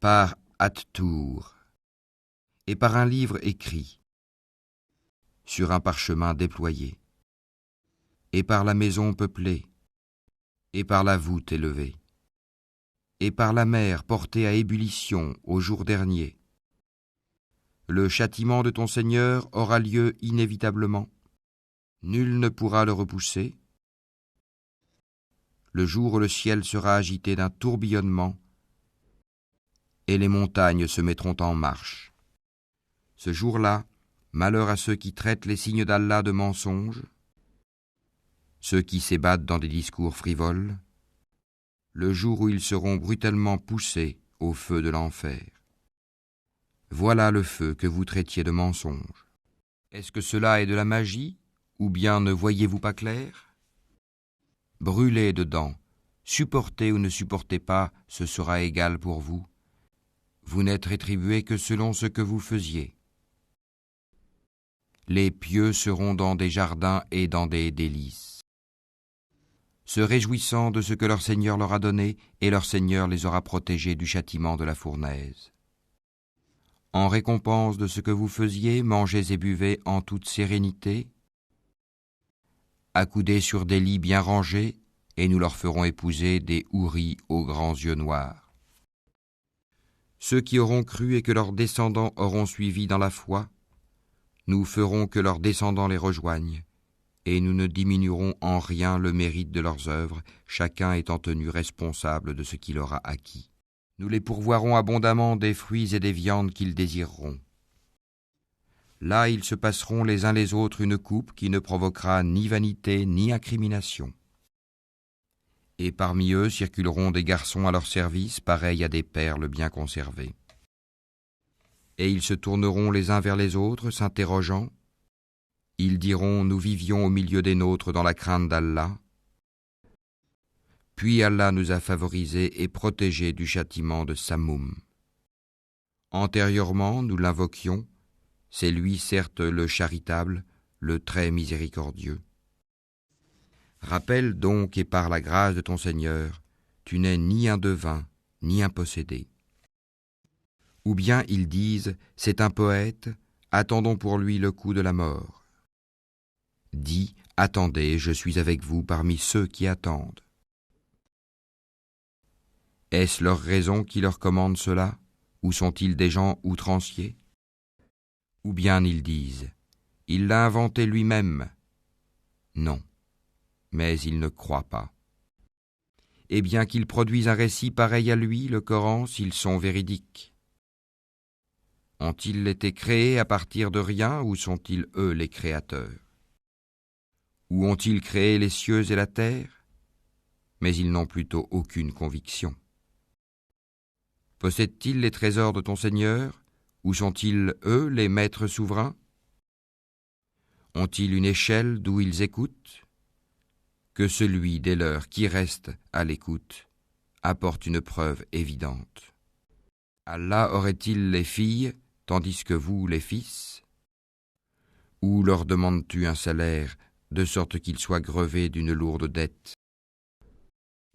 par At-Tur, et par un livre écrit, sur un parchemin déployé, et par la maison peuplée, et par la voûte élevée, et par la mer portée à ébullition au jour dernier. Le châtiment de ton Seigneur aura lieu inévitablement. Nul ne pourra le repousser. Le jour où le ciel sera agité d'un tourbillonnement, et les montagnes se mettront en marche. Ce jour-là, malheur à ceux qui traitent les signes d'Allah de mensonges, ceux qui s'ébattent dans des discours frivoles, le jour où ils seront brutalement poussés au feu de l'enfer. Voilà le feu que vous traitiez de mensonge. Est-ce que cela est de la magie, ou bien ne voyez-vous pas clair? Brûlez dedans, supportez ou ne supportez pas, ce sera égal pour vous. Vous n'êtes rétribués que selon ce que vous faisiez. Les pieux seront dans des jardins et dans des délices, se réjouissant de ce que leur Seigneur leur a donné, et leur Seigneur les aura protégés du châtiment de la fournaise. En récompense de ce que vous faisiez, mangez et buvez en toute sérénité, accoudés sur des lits bien rangés, et nous leur ferons épouser des houris aux grands yeux noirs. Ceux qui auront cru et que leurs descendants auront suivi dans la foi, nous ferons que leurs descendants les rejoignent, et nous ne diminuerons en rien le mérite de leurs œuvres, chacun étant tenu responsable de ce qu'il aura acquis. Nous les pourvoirons abondamment des fruits et des viandes qu'ils désireront. Là, ils se passeront les uns les autres une coupe qui ne provoquera ni vanité ni incrimination. Et parmi eux circuleront des garçons à leur service, pareils à des perles bien conservées. Et ils se tourneront les uns vers les autres, s'interrogeant. Ils diront, nous vivions au milieu des nôtres dans la crainte d'Allah. Puis Allah nous a favorisés et protégés du châtiment de Samoum. Antérieurement, nous l'invoquions, c'est lui certes le charitable, le très miséricordieux. Rappelle donc, et par la grâce de ton Seigneur, tu n'es ni un devin, ni un possédé. Ou bien ils disent, c'est un poète, attendons pour lui le coup de la mort. Dis, attendez, je suis avec vous parmi ceux qui attendent. Est-ce leur raison qui leur commande cela, ou sont-ils des gens outranciers? Ou bien ils disent, il l'a inventé lui-même. Non. Mais ils ne croient pas. Et bien qu'ils produisent un récit pareil à lui, le Coran, s'ils sont véridiques. Ont-ils été créés à partir de rien, ou sont-ils eux les créateurs? Ou ont-ils créé les cieux et la terre? Mais ils n'ont plutôt aucune conviction. Possèdent-ils les trésors de ton Seigneur, ou sont-ils eux les maîtres souverains? Ont-ils une échelle d'où ils écoutent? Que celui des leurs qui reste à l'écoute apporte une preuve évidente. Allah aurait-il les filles, tandis que vous les fils? Ou leur demandes-tu un salaire, de sorte qu'ils soient grevés d'une lourde dette?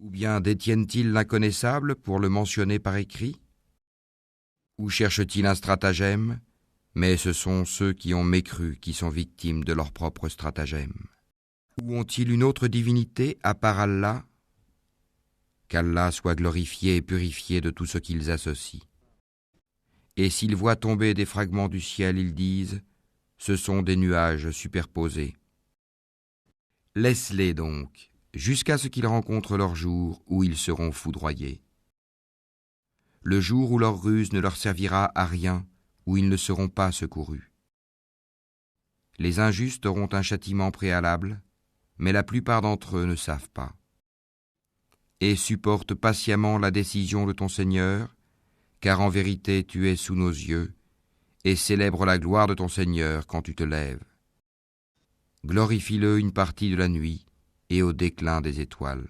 Ou bien détiennent-ils l'inconnaissable pour le mentionner par écrit? Ou cherchent-ils un stratagème? Mais ce sont ceux qui ont mécru qui sont victimes de leur propre stratagème. Ou ont-ils une autre divinité à part Allah? Qu'Allah soit glorifié et purifié de tout ce qu'ils associent. Et s'ils voient tomber des fragments du ciel, ils disent, ce sont des nuages superposés. Laisse-les donc, jusqu'à ce qu'ils rencontrent leur jour où ils seront foudroyés. Le jour où leur ruse ne leur servira à rien, où ils ne seront pas secourus. Les injustes auront un châtiment préalable, mais la plupart d'entre eux ne savent pas. Et supporte patiemment la décision de ton Seigneur, car en vérité tu es sous nos yeux, et célèbre la gloire de ton Seigneur quand tu te lèves. Glorifie-le une partie de la nuit et au déclin des étoiles.